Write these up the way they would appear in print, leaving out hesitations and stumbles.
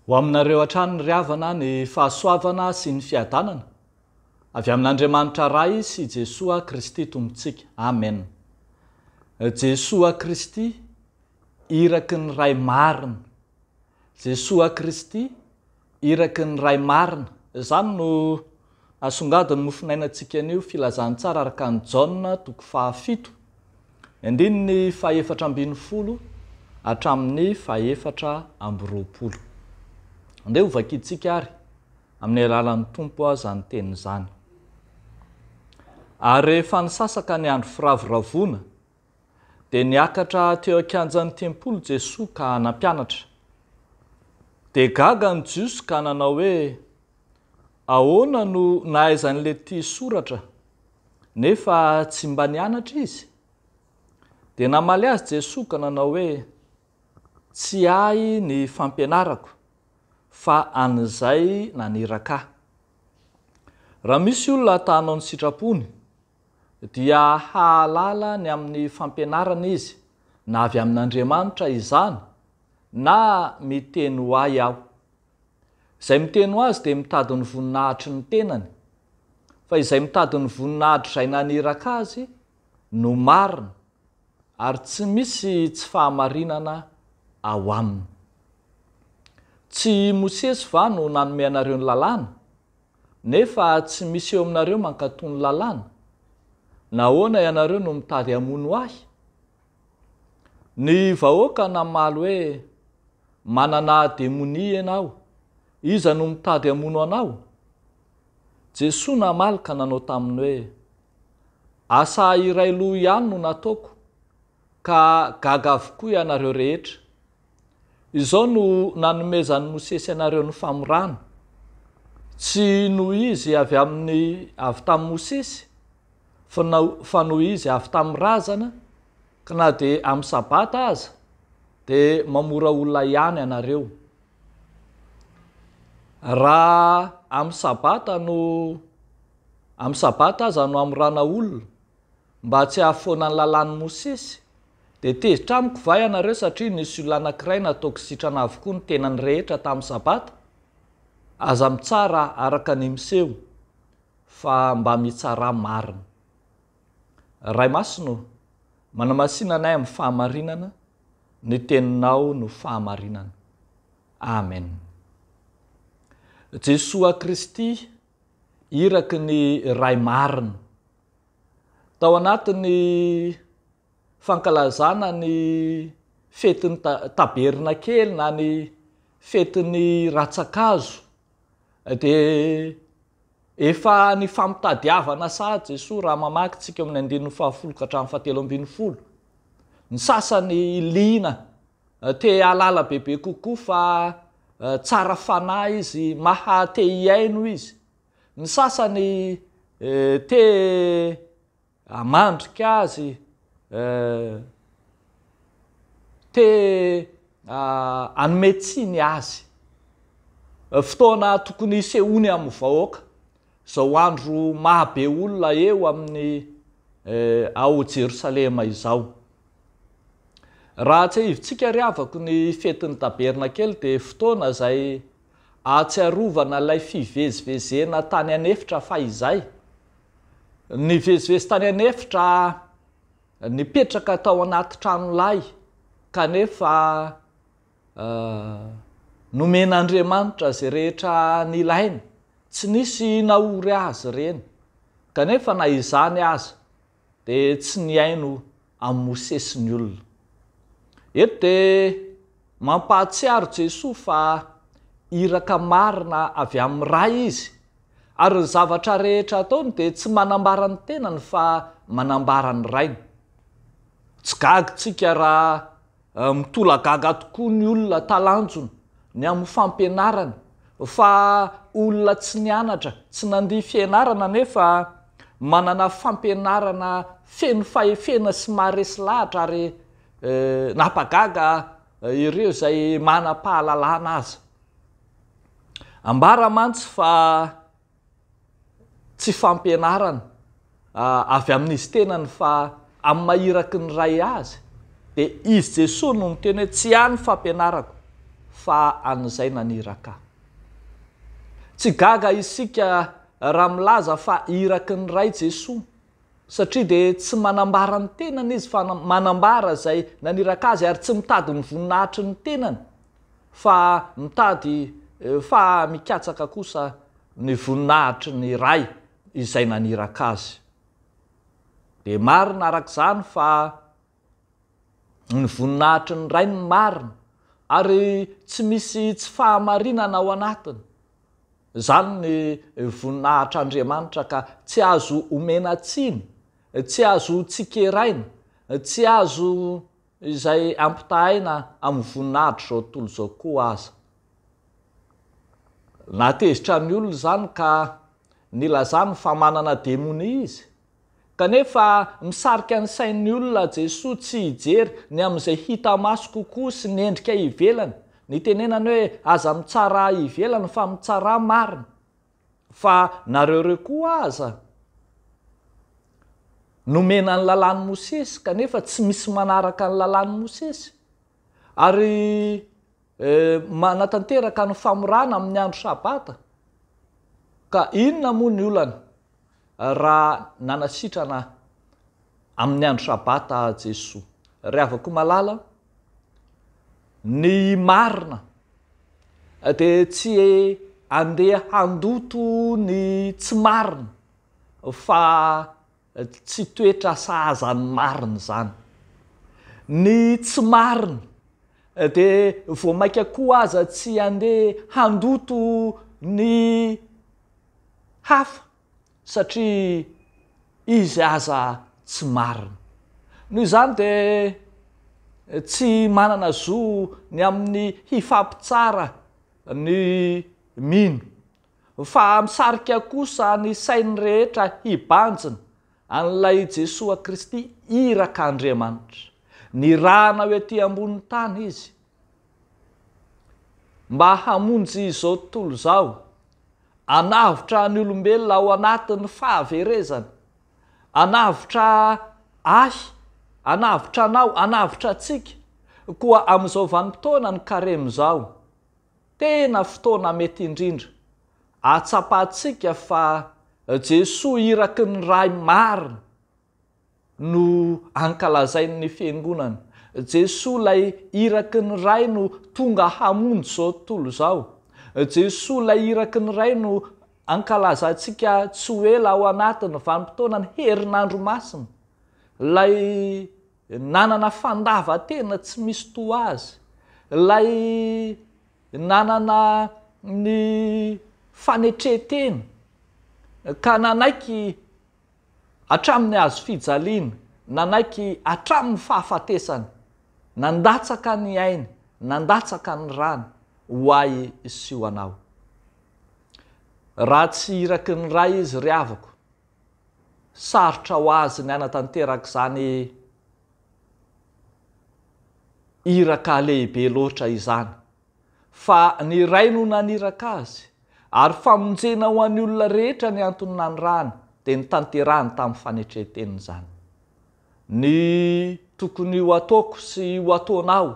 Ho aminareo hatrany ry havana ny fahasoavana sy ny fiadanana avy amin'Andriamanitra ray sy Jesoa Kristy tompontsika. Amen. Jesoa Kristy iraky ny ray marina. Jesoa Kristy iraky ny ray marina. Izany no asongadiny mofinainantsika anio filazantsara araka ny Jaona 7 andininy 4:20 hatramin'ny 4:20. Andeha ho vakitsika ary amin'ny alalan'ny Tompo zany teny zany. Ary rehefa nisasaka ny andro firavoravona dia niakatra teo akanjan'ny tempolo Jesoa ka nampianatra. Dia gaga ny Jiosy ka nanao hoe ahoana no nahaizan'ilay ity soratra nefa tsy mba nianatra izy? Dia namaly azy Jesoa ka nanao hoe tsy ahy ny fampianarako fa an'izay naniraka. Raha misy olona atahanao ny sitrapony dia hahalala ny amin'ny fampianarana izy, na avy amin'Andriamanitra izany na miteny ho ahy aho. Izay miteny ho azy dia mitady ny voninahitry ny tenany, fa izay mitady ny voninahitry izay naniraka azy no marina ary tsy misy tsy fahamarinana ao aminy. Tsy Mosesy va no nanome anareo ny lalàna, nefa tsy misy eo aminareo mankatoa ny lalàna. Nahoana ianareo no mitady hamono ahy? Ny vahoaka namaly hoe manana demonia ianao, iza no mitady hamono anao? Jesoa namaly ka nanao taminy hoe asa iray loha ihany no nataoko, ka gaga avokoa ianareo rehetra. Izao no nanomezan'ny Mosesy anareo ny famorana. Tsy noho izy avy tamin'ny Mosesy, fa noho izy avy tamin'ny razana, ka na dia amin'ny sabata aza dia mamora olona ihany ianareo. Raha amin'ny sabata aza no amorana olona mba tsy hahafoana ny lalàn'ny Mosesy, dia tezitra amiko va ianareo satria nisy olona anankiray nataoko sitrana avokoa ny tenany rehetra tamin'ny sabata? Aza mitsara araka ny miseho fa mba mitsara marina. Ray masino, manamasinanay amin'ny fahamarinana, ny teninao no fahamarinana. Amen. Jesoa Kristy iraky ny ray marina. Tao anatin'ny fankalazana ny fetin'ny tabernakely na ny fetin'ny ratsakazo dia efa ny famitadiavana sahady Jesoa raha mamaky tsika amin'ny 10:7-7. Ny sasany liana te halala bebe kokoa fa tsara fanahy izy, mahate hiaino izy. Ny sasany te amandrika azy, te anometsiny azy. Fotoana tokony isehony amin'ny vahoaka, izao andro mahabe olona eo amin'ny ao Jerosalema izao. Raha tsy hivitsika ry havako ny fetin'ny tabernakely dia fotoana izay ahatsiarovana ilay fivezivezena tany anefitra fa izay. Ny vezivezy tany anefitra nipetraka tao anaty trano lay, kanefa nomen'Andriamanitra izay rehetra nilainy, tsy nisy nahory azy ireny, kanefa na izany aza dia tsy niaino amin'ny Mosesy ny olona. Eto dia mampahatsiaro Jesoa fa iraka marina avy amin'ny ray izy, ary ny zavatra rehetra ataony dia tsy manambara ny tenany fa manambara ny rainy. Tsy gagitsika raha mitolagaga tokoa ny olona talanjona ny amin'ny fampianarana, fa olona tsy nianatra, tsy nandihy fianarana nefa manana fampianarana feno fahefena sy maharesy lahatra ary napagaga ireo izay manam-pahalalana aza. Ambara mantsy fa tsy fampianarana avy amin'izy tenany fa amin'ny mahiraky ny ray azy, dia izy Jesoa no miteny hoe tsy ihany fampianarako fa an'izay naniraka. Tsy gaga isika raha milaza fa iraky ny ray Jesosy, satria dia tsy manambara ny tenany izy fa manambara izay naniraka azy ary tsy mitady ny voninahitry ny tenany fa mitady fa mikatsaka kosa ny voninahitry ny ray izay naniraka azy. Dia marina arak'izany fa ny voninahitry ny ray ny marina ary tsy misy tsy fahamarinana ao anatiny. Zany ny voninahitry'Andriamanitra ka tsy azo omena tsiny, tsy azo tsikeraina, tsy azo izay ampitahaina amin'ny voninahitry zao tontolo zao koa aza. Natezitra ny olona zany ka nilazany fa manana demonia izy, kanefa misarika ny sain'ny olona Jesosy tsy hijery ny amin'izay hita maso kokoa sy ny endrika ivelany. Ny tenenany hoe aza mitsara ivelany fa mitsara marina. Fa nareo koa aza nomena ny lalàn'ny Mosesy kanefa tsy misy manaraka ny lalàn'ny Mosesy. Ary manatanteraka ny famorana amin'ny andro sabata. Ka inona moa ny olana raha nanasitrana amin'ny andro sabata Jesosy? Ry havako malala, ny marina dia tsy andeha handoto ny tsy marina fa tsy toetra sahazan'ny marina zany. Ny tsy marina dia vao maika koa aza tsy andeha handoto ny hafa satria izy aza tsy marina. Noho izany dia tsy manana zo ny amin'ny hifampitsara ny mino, fa misarika kosa ny sainy rehetra hibanjina an'ilay Jesosy Kristy iraka Andriamanitra. Nirahana hoe aty ambonin'ny tany izy mba hamonjy izao tontolo izao, anavotra ny olombelona ao anatin'ny fahaverezana, anavotra anavotra anao, anavotra atsika koa amin'izao vanim-potoana ny karema izao. Tena fotoana mety indrindra atsapatsika fa Jesosy iraky ny ray marina no ankalazain'ny fiangonana. Jesosy lay iraky ny ray no tonga hamonjy izao tontolo izao. Jesosy lay iraky ny ray no ankalazantsika tsy ho ela ao anatiny vanim-potoana ny herinandro masina. Lay nanana fandavan-tena tsy misy toa azy. Lay nanana ny fanetretena ka nanaiky hatramin'ny hazo fijaliana, nanaiky hatramin'ny fahafatesana, nandatsaka ny ainy, nandatsaka ny rano ho ahy sy ho anao. Raha tsy iraky ny ray izy ry havako, sarotra ho azy ny anatanteraka izany iraka lehibe loatra izany. Fa ny ray no naniraka azy ary famonjena ho an'ny olona rehetra ny antony nanirahany dia nitanterahany tamin'ny fanetreteny izany. Ny tokony ho ataoko sy ho ataonao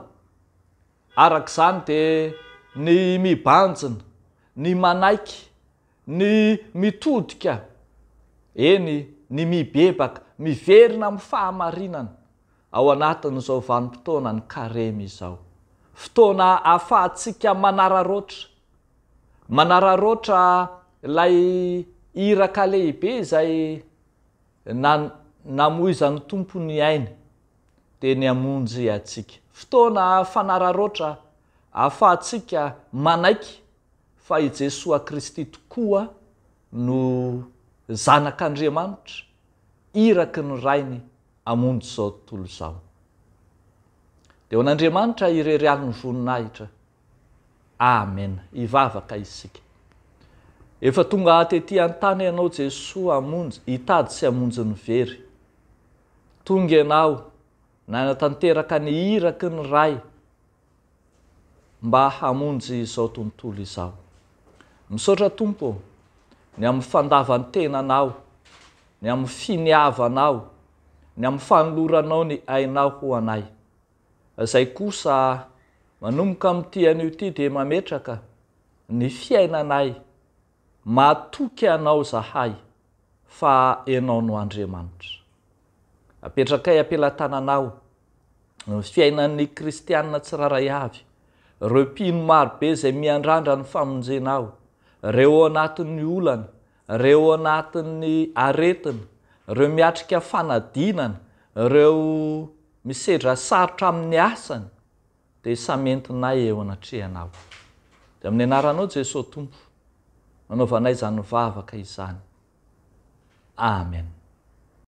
arak'izany dia ny mibanjina, ny manaiky, ny mitodika, eny, ny mibebaka, miverina amin'ny fahamarinana ao anatin'izao vanim-potoana ny karema izao. Fotoana ahafahantsika manararoatra lay iraka lehibe izay namoizan'ny tompony ainy dia ny hamonjy atsika. Fotoana fanararoatra ahafahantsika manaiky fa i Jesosy Kristy tokoa no zanak'Andriamanitra, iraky ny rainy hamonjy izao tontolo izao. Dia ho an'Andriamanitra irery ny voninahitra. Amen. Ivavaka isika. Efa tonga tetỳ an-tany ianao Jesosy hamonjy, hitady sy hamonjy ny very. Tonga ianao nanatanteraka ny iraky ny ray mba hamonjy izao tontolo izao. Misaotra Tompo ny amin'ny fandavan-tenanao, ny amin'ny finiavanao, ny amin'ny fanoloranao ny ainao ho anay. Izay kosa manomboka amin'ity an'io ity dia mametraka ny fiainanay matoky anao zahay fa ianao no Andriamanitra. Apetrakay ampelantananao ny fiainan'ny kristianina tsiraray avy, ireo mpino marobe izay miandrandra ny famonjenao, ireo anatin'ny olana, ireo anatin'ny aretina, ireo miatrika fanadinana, ireo misedra sarotra amin'ny asany, dia samy entinay eo anatrehanao. Dia amin'ny anaranao Jesosy Tompo, nanaovanay izany mivavaka izany. Amen.